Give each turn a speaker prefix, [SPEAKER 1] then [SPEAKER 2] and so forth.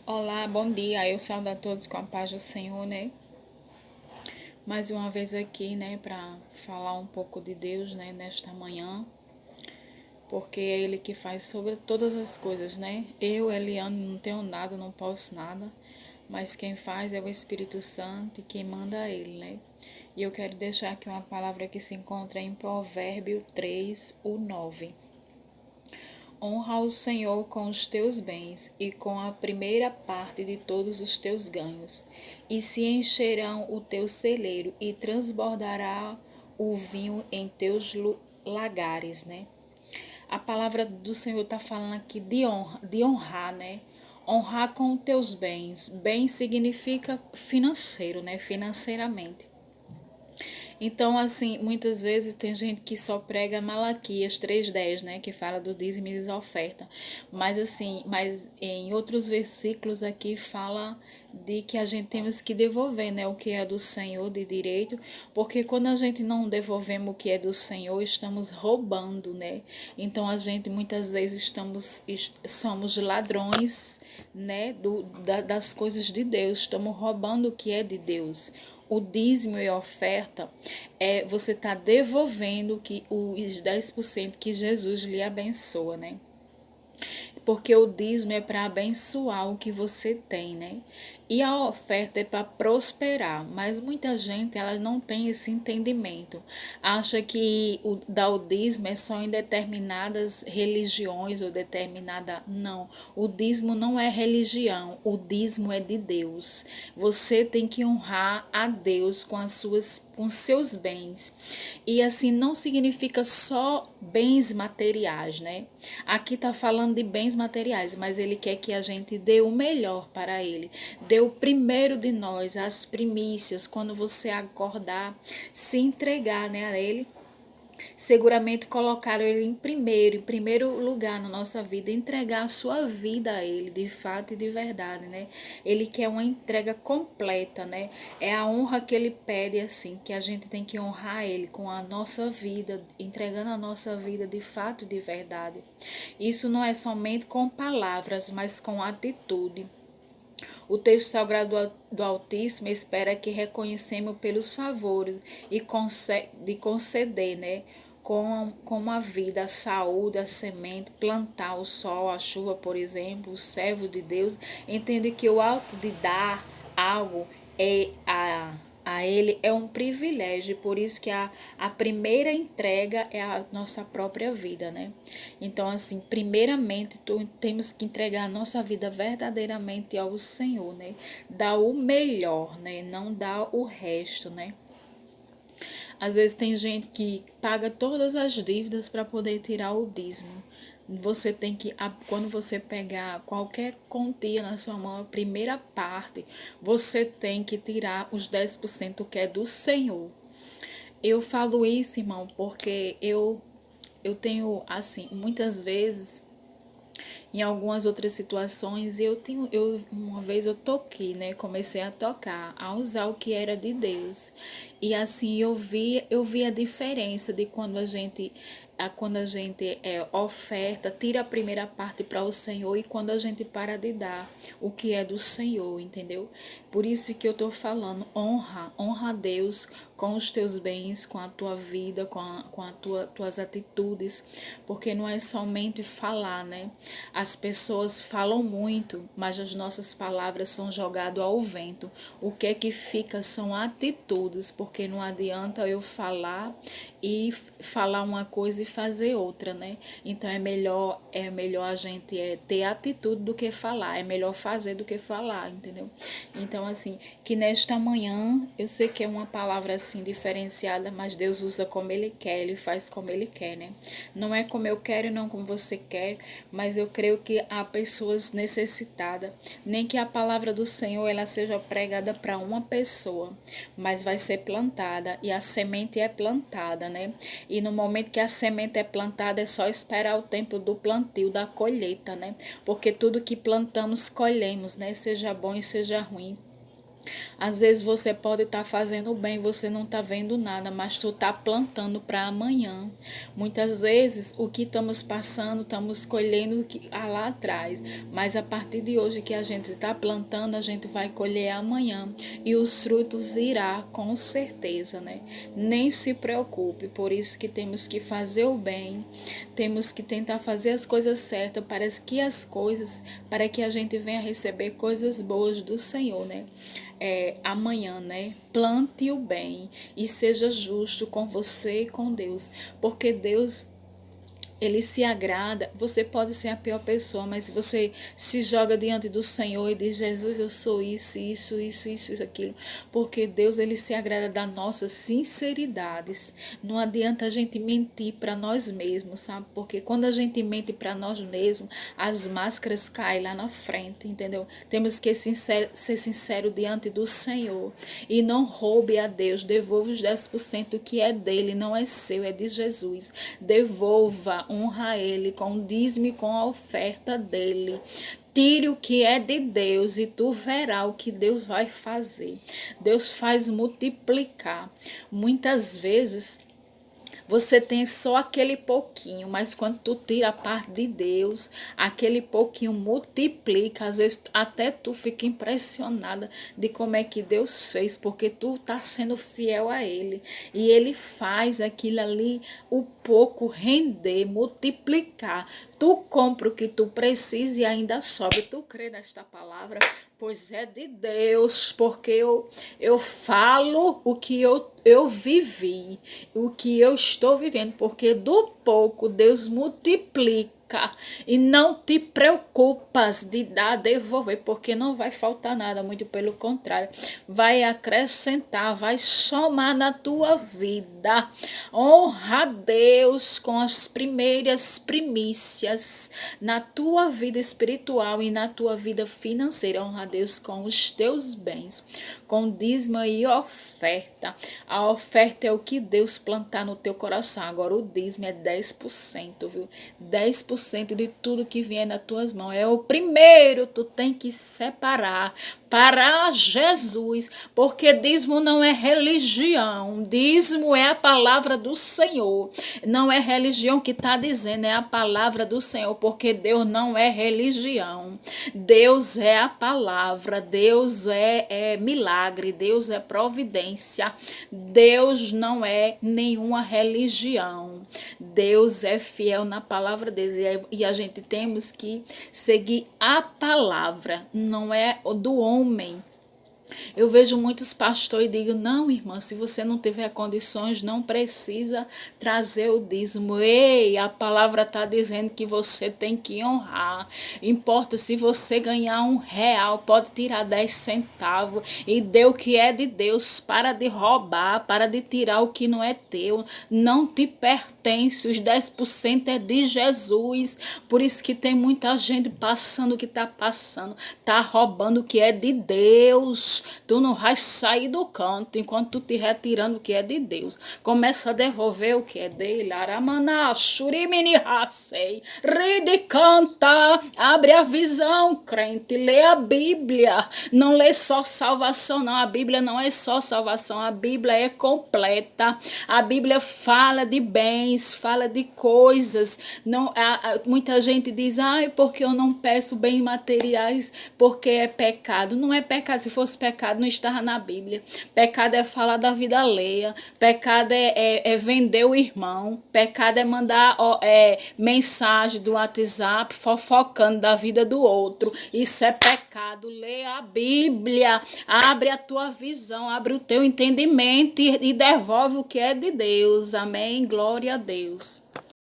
[SPEAKER 1] Olá, bom dia. Eu saúdo a todos com a paz do Senhor, né? Mais uma vez aqui, né, para falar um pouco de Deus, né, nesta manhã, porque é Ele que faz sobre todas as coisas, né? Eu, Eliane, não tenho nada, não posso nada, mas quem faz é o Espírito Santo e quem manda é Ele, né? E eu quero deixar aqui uma palavra que se encontra em Provérbio 3, o 9. Honra o Senhor com os teus bens e com a primeira parte de todos os teus ganhos, e se encherão o teu celeiro e transbordará o vinho em teus lagares, né? A palavra do Senhor está falando aqui de honrar, né? Honrar com os teus bens. Bem significa financeiro, né? Financeiramente. Então, assim, muitas vezes tem gente que só prega Malaquias 3:10, né, que fala do dízimo e da oferta. Mas assim, mas em outros versículos aqui fala de que a gente temos que devolver, né, o que é do Senhor de direito, porque quando a gente não devolvemos o que é do Senhor, estamos roubando, né? Então a gente muitas vezes somos ladrões, né, das coisas de Deus, estamos roubando o que é de Deus. O dízimo e a oferta você está devolvendo os 10% que Jesus lhe abençoa, né? Porque o dízimo é para abençoar o que você tem, né? E a oferta é para prosperar, mas muita gente ela não tem esse entendimento. Acha que dar o dízimo é só em determinadas religiões ou determinada. Não, o dízimo não é religião, o dízimo é de Deus. Você tem que honrar a Deus com seus bens. E assim não significa só bens materiais, né? Aqui está falando de bens materiais, mas ele quer que a gente dê o melhor para ele. Dê o primeiro de nós, as primícias, quando você acordar, se entregar, né, a ele. Seguramente colocaram ele em primeiro lugar na nossa vida, entregar a sua vida a ele, de fato e de verdade, né? Ele quer uma entrega completa, né? É a honra que ele pede, assim, que a gente tem que honrar ele com a nossa vida, entregando a nossa vida de fato e de verdade. Isso não é somente com palavras, mas com atitude. O texto sagrado do Altíssimo espera que reconhecemos pelos favores e de conceder, né? Como a vida, a saúde, a semente, plantar o sol, a chuva, por exemplo, o servo de Deus, entende que o ato de dar algo é a ele é um privilégio, por isso que a primeira entrega é a nossa própria vida, né? Então, assim, primeiramente, temos que entregar a nossa vida verdadeiramente ao Senhor, né? Dar o melhor, né? Não dar o resto, né? Às vezes tem gente que paga todas as dívidas para poder tirar o dízimo. Você tem que, quando você pegar qualquer quantia na sua mão, a primeira parte, você tem que tirar os 10% que é do Senhor. Eu falo isso, irmão, porque eu tenho, assim, muitas vezes em algumas outras situações uma vez eu toquei, né? Comecei a tocar, a usar o que era de Deus. E assim eu vi a diferença de quando a gente oferta, tira a primeira parte para o Senhor e quando a gente para de dar o que é do Senhor, entendeu? Por isso que eu estou falando, honra a Deus com os teus bens, com a tua vida, tuas atitudes, porque não é somente falar, né? As pessoas falam muito, mas as nossas palavras são jogadas ao vento. O que é que fica são atitudes, porque não adianta eu falar e falar uma coisa e fazer outra, né? Então é melhor a gente ter atitude do que falar, é melhor fazer do que falar, entendeu? Então assim, que nesta manhã eu sei que é uma palavra assim diferenciada, mas Deus usa como ele quer, ele faz como ele quer, né? Não é como eu quero e não como você quer, mas eu creio que há pessoas necessitadas, nem que a palavra do Senhor ela seja pregada para uma pessoa, mas vai ser plantada e a semente é plantada, né? E no momento que a semente é plantada é só esperar o tempo do plantio, da colheita, né? Porque tudo que plantamos colhemos, né? Seja bom e seja ruim. Às vezes você pode estar fazendo bem, você não está vendo nada, mas tu está plantando para amanhã. Muitas vezes o que estamos passando, estamos colhendo lá atrás, mas a partir de hoje que a gente está plantando, a gente vai colher amanhã e os frutos irá com certeza, né? Nem se preocupe, por isso que temos que fazer o bem, temos que tentar fazer as coisas certas para que a gente venha receber coisas boas do Senhor, né? Amanhã, né? Plante o bem e seja justo com você e com Deus, porque Deus, ele se agrada. Você pode ser a pior pessoa, mas se você se joga diante do Senhor e diz: Jesus, eu sou isso, aquilo, porque Deus, ele se agrada das nossas sinceridades. Não adianta a gente mentir para nós mesmos, sabe? Porque quando a gente mente para nós mesmos, as máscaras caem lá na frente, entendeu? Temos que ser sincero diante do Senhor e não roube a Deus. Devolva os 10% que é dele, não é seu, é de Jesus. Devolva, honra a ele com o dízimo e com a oferta dele. Tire o que é de Deus e tu verás o que Deus vai fazer. Deus faz multiplicar. Muitas vezes você tem só aquele pouquinho, mas quando tu tira a parte de Deus, aquele pouquinho multiplica. Às vezes até tu fica impressionada de como é que Deus fez, porque tu tá sendo fiel a Ele. E Ele faz aquilo ali, o pouco render, multiplicar. Tu compra o que tu precisa e ainda sobe. Tu crê nesta palavra? Pois é de Deus, porque eu falo o que eu vivi, o que eu estou vivendo, porque do pouco Deus multiplica. E não te preocupas de dar, devolver, porque não vai faltar nada, muito pelo contrário, vai acrescentar, vai somar na tua vida. Honra a Deus com as primeiras primícias na tua vida espiritual e na tua vida financeira. Honra a Deus com os teus bens, com dízimo e oferta. A oferta é o que Deus plantar no teu coração. Agora o dízimo é 10%, viu? 10% de tudo que vier nas tuas mãos. É o primeiro, tu tem que separar para Jesus, porque dízimo não é religião, dízimo é a palavra do Senhor, não é religião que está dizendo, é a palavra do Senhor, porque Deus não é religião, Deus é a palavra, Deus é milagre, Deus é providência, Deus não é nenhuma religião, Deus é fiel na palavra dele, e a gente temos que seguir a palavra, não é do homem. Eu vejo muitos pastores e digo: não, irmã, se você não tiver condições, não precisa trazer o dízimo. Ei, a palavra está dizendo que você tem que honrar. Importa se você ganhar R$1, pode tirar 10 centavos e dê o que é de Deus. Para de roubar, para de tirar o que não é teu. Não te pertence, os 10% é de Jesus. Por isso que tem muita gente passando o que está passando, está roubando o que é de Deus. Tu não vai sair do canto enquanto tu estiver tirando o que é de Deus. Começa a devolver o que é dele. Aramaná, xurimini racei, ride canta, abre a visão, crente, lê a Bíblia. Não lê só salvação, não. A Bíblia não é só salvação, a Bíblia é completa. A Bíblia fala de bens, fala de coisas. Não, muita gente diz: ai, porque eu não peço bens materiais, porque é pecado. Não é pecado. Se fosse pecado, não estava na Bíblia. Pecado é falar da vida alheia. Pecado é vender o irmão. Pecado é mandar mensagem do WhatsApp fofocando da vida do outro. Isso é pecado. Lê a Bíblia. Abre a tua visão. Abre o teu entendimento e devolve o que é de Deus. Amém. Glória a Deus.